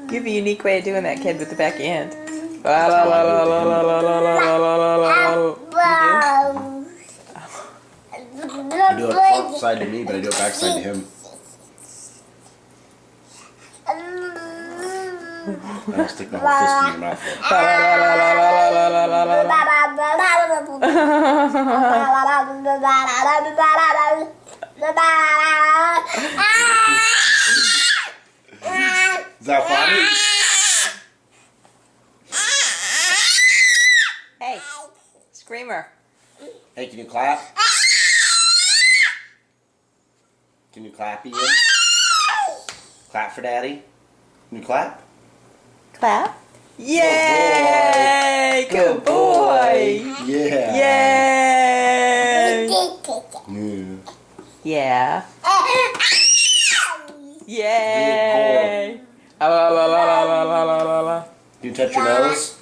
You have a unique way of doing that, kid, with the back end. La la la la la la la la la la la la. You do it front side to me, but I do it back side to him. I'll stick my whole fist in your mouth. Is that funny? Hey, screamer. Hey, can you clap? Can you clap, Ian? Clap for Daddy? Can you clap? Clap. Yay! Good boy! Yeah. Yay! Yeah. Yeah. Yay! La la la la la la la la la. Can you touch your nose?